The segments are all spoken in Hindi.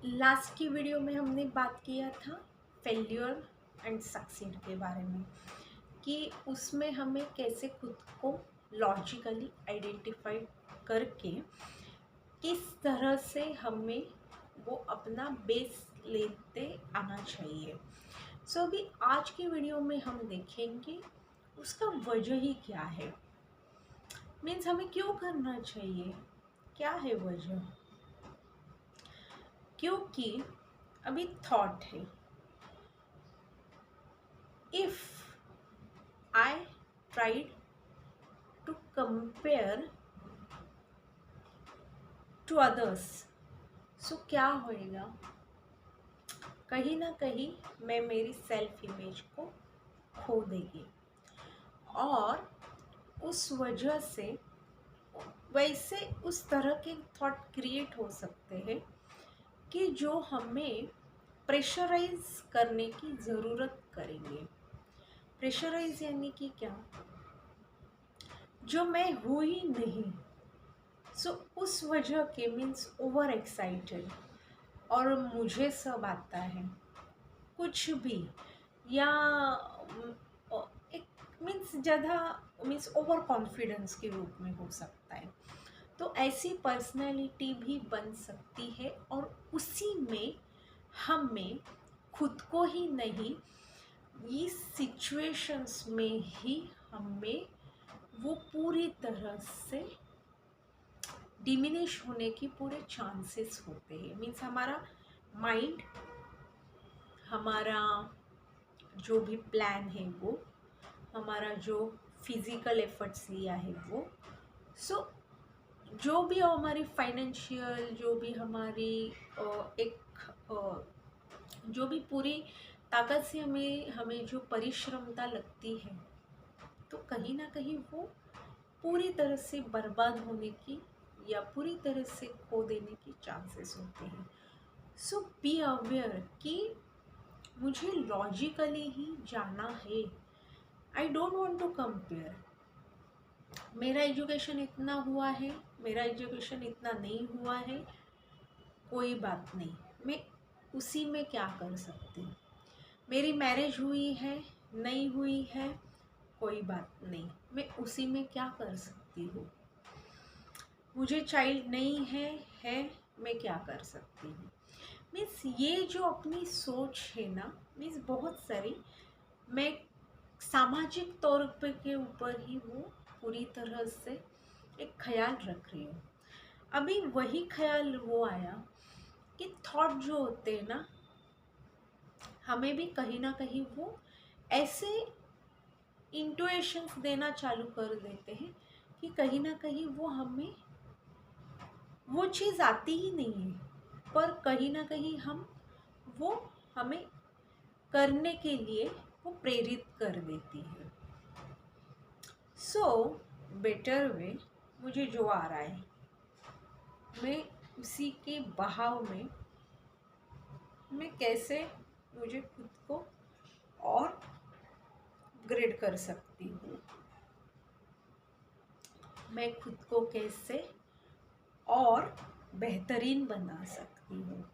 लास्ट की वीडियो में हमने बात किया था फेल्योर एंड सक्सीड के बारे में कि उसमें हमें कैसे खुद को लॉजिकली आइडेंटिफाई करके किस तरह से हमें वो अपना बेस लेते आना चाहिए। अभी आज की वीडियो में हम देखेंगे उसका वजह ही क्या है, मीन्स हमें क्यों करना चाहिए, क्या है वजह। क्योंकि अभी थॉट है, if I tried to compare to others, सो क्या होएगा, कहीं ना कहीं मैं मेरी सेल्फ इमेज को खो देगी और उस वजह से वैसे उस तरह के थॉट क्रिएट हो सकते हैं कि जो हमें प्रेशराइज करने की ज़रूरत करेंगे। प्रेशराइज यानी कि क्या, जो मैं हूँ ही नहीं, उस वजह के मीन्स ओवर एक्साइटेड और मुझे सब आता है कुछ भी, या एक मीन्स ज़्यादा मीन्स ओवर कॉन्फिडेंस के रूप में हो सकता है। तो ऐसी पर्सनैलिटी भी बन सकती है और उसी में हमें खुद को ही नहीं, इस सिचुएशंस में ही हमें वो पूरी तरह से डिमिनिश होने की पूरे चांसेस होते हैं। मीन्स हमारा माइंड, हमारा जो भी प्लान है वो, हमारा जो फिज़िकल एफर्ट्स लिया है वो, जो भी हमारी फाइनेंशियल, जो भी हमारी एक जो भी पूरी ताकत से हमें जो परिश्रमता लगती है, तो कहीं ना कहीं वो पूरी तरह से बर्बाद होने की या पूरी तरह से खो देने की चांसेस होते हैं। बी अवेयर कि मुझे लॉजिकली ही जाना है। I don't want to compare, मेरा एजुकेशन इतना हुआ है, मेरा एजुकेशन इतना नहीं हुआ है, कोई बात नहीं, मैं उसी में क्या कर सकती हूँ। मेरी मैरिज हुई है, नहीं हुई है, कोई बात नहीं, मैं उसी में क्या कर सकती हूँ। मुझे चाइल्ड नहीं है, मैं क्या कर सकती हूँ। मीन्स ये जो अपनी सोच है ना, मीन्स बहुत सारी मैं सामाजिक तौर पे के ऊपर ही वो पूरी तरह से एक ख्याल रख रही हूँ। अभी वही ख्याल वो आया कि थॉट जो होते हैं ना, हमें भी कहीं ना कहीं वो ऐसे इंट्यूशंस देना चालू कर देते हैं कि कहीं ना कहीं वो हमें वो चीज़ आती ही नहीं है, पर कहीं ना कहीं वो हमें करने के लिए वो प्रेरित कर देती है। बेटर वे, मुझे जो आ रहा है मैं उसी के बहाव में मैं कैसे मुझे खुद को और अपग्रेड कर सकती हूँ, मैं खुद को कैसे और बेहतरीन बना सकती हूँ।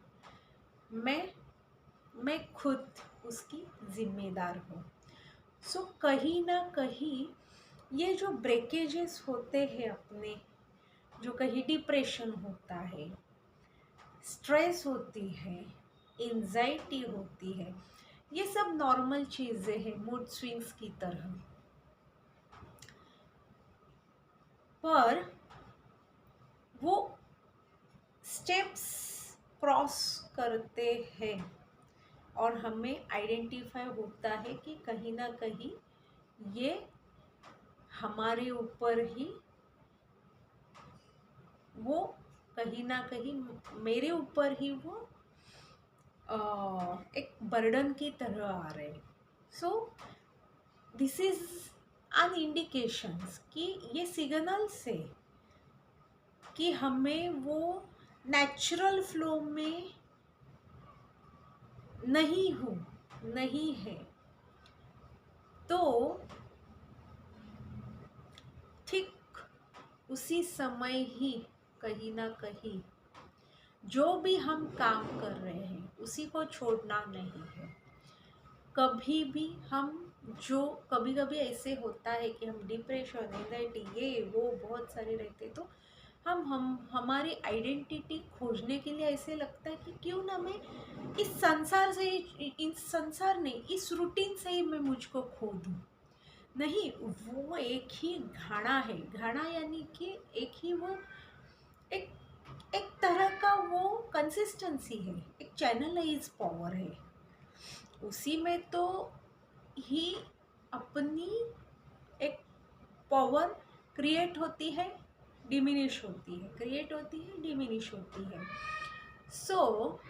मैं खुद उसकी जिम्मेदार हूँ। कहीं ना कहीं ये जो ब्रेकेजेस होते हैं अपने, जो कहीं डिप्रेशन होता है, स्ट्रेस होती है, एंजाइटी होती है, ये सब नॉर्मल चीज़ें हैं, मूड स्विंग्स की तरह। पर वो स्टेप्स क्रॉस करते हैं और हमें आइडेंटिफाई होता है कि कहीं ना कहीं ये हमारे ऊपर ही, वो कहीं ना कहीं मेरे ऊपर ही वो एक बर्डन की तरह आ रहे। दिस इज एन इंडिकेशंस कि ये सिग्नल्स है कि हमें वो नेचुरल फ्लो में नहीं है। तो ठीक उसी समय ही कहीं ना कहीं जो भी हम काम कर रहे हैं उसी को छोड़ना नहीं है। कभी भी हम जो कभी कभी ऐसे होता है कि हम डिप्रेशन, एंजाइटी, ये वो बहुत सारे रहते, तो हम हमारी आइडेंटिटी खोजने के लिए ऐसे लगता है कि क्यों ना मैं इस संसार से इस संसार नहीं, इस रूटीन से ही मैं मुझको खो दूँ। नहीं, वो एक ही घाना है। घाना यानी कि एक ही वो एक एक तरह का वो कंसिस्टेंसी है, एक चैनलाइज पावर है। उसी में तो ही अपनी एक पावर क्रिएट होती है, डिमिनिश होती है, क्रिएट होती है, डिमिनिश होती है। सो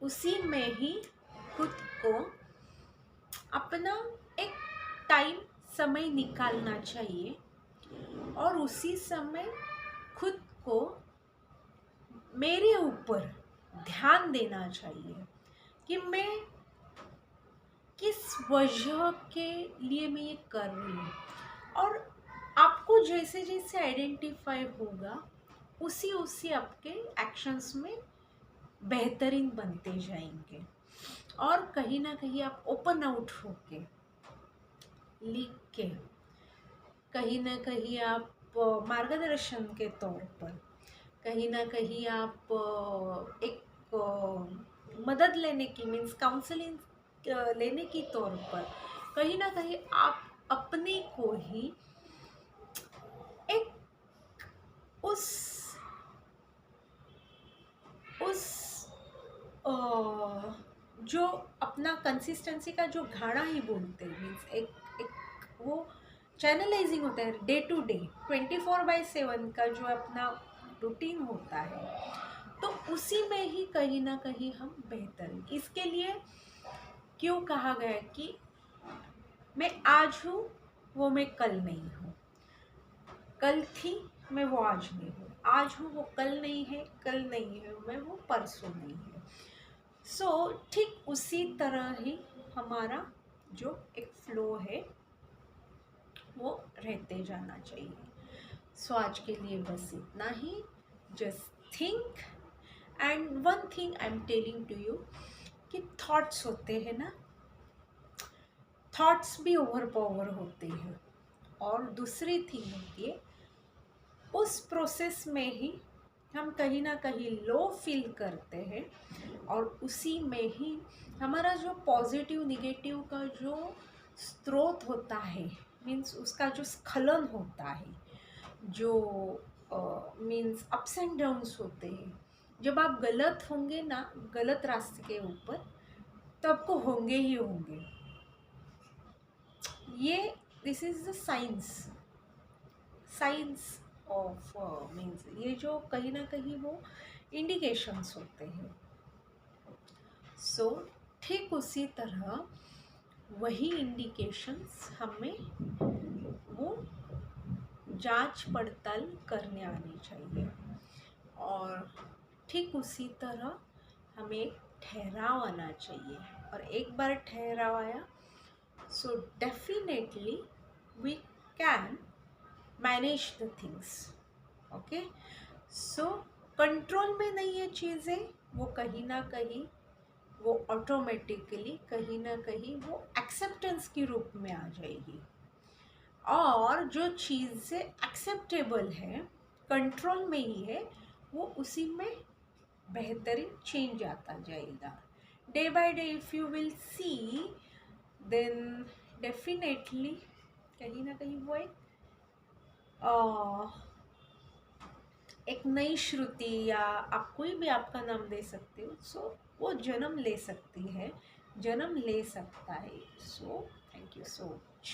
उसी में ही खुद को अपना एक टाइम, समय निकालना चाहिए और उसी समय खुद को मेरे ऊपर ध्यान देना चाहिए कि मैं किस वजह के लिए मैं ये कर रही हूँ। और आपको जैसे जैसे आइडेंटिफाई होगा उसी उसी आपके एक्शंस में बेहतरीन बनते जाएंगे। और कहीं ना कहीं आप ओपन आउट होके लिख के, कहीं ना कहीं आप मार्गदर्शन के तौर पर, कहीं ना कहीं आप एक मदद लेने की, मीन्स काउंसलिंग लेने की तौर पर, कहीं ना कहीं आप अपने को ही एक उस उस अ, जो अपना कंसिस्टेंसी का जो घाना ही बोलते हैं, मीन्स एक एक वो चैनलाइजिंग होता है डे टू डे 24/7 का जो अपना रूटीन होता है, तो उसी में ही कहीं ना कहीं हम बेहतर हैं। इसके लिए क्यों कहा गया है कि मैं आज हूँ वो मैं कल नहीं हूँ, कल थी मैं वो आज नहीं हूँ, आज हूँ वो कल नहीं है, कल नहीं है मैं वो परसों नहीं है। सो ठीक उसी तरह ही हमारा जो एक फ्लो है वो रहते जाना चाहिए। सो आज के लिए बस इतना ही। Just think, and one thing I am telling to you कि थॉट्स होते हैं ना, थॉट्स भी ओवर पावर होते हैं। और दूसरी थिंग होती है, उस प्रोसेस में ही हम कहीं ना कहीं लो फील करते हैं और उसी में ही हमारा जो पॉजिटिव निगेटिव का जो स्रोत होता है, मीन्स उसका जो स्खलन होता है, जो मीन्स अप्स एंड डाउन्स होते हैं, जब आप गलत होंगे ना, गलत रास्ते के ऊपर, तो आपको होंगे ही होंगे। ये this is the science of means, ये जो कहीं ना कहीं वो इंडिकेशंस होते हैं। सो ठीक उसी तरह वही इंडिकेशंस हमें वो जांच पड़ताल करने आनी चाहिए। और ठीक उसी तरह हमें ठहराव आना चाहिए, और एक बार ठहराव आया so definitely we can manage the things. Okay, so control में नहीं है चीज़ें, वो कहीं ना कहीं वो ऑटोमेटिकली कहीं ना कहीं वो एक्सेप्टेंस के रूप में आ जाएगी। और जो चीज़ें एक्सेप्टेबल है, कंट्रोल में ही है, वो उसी में बेहतरीन चेंज आता जाएगा। Day by day if you will see, then definitely कहीं ना कहीं वो एक नई श्रुति, या आप कोई भी आपका नाम दे सकते हो, सो वो जन्म ले सकती है, जन्म ले सकता है। So thank you so much.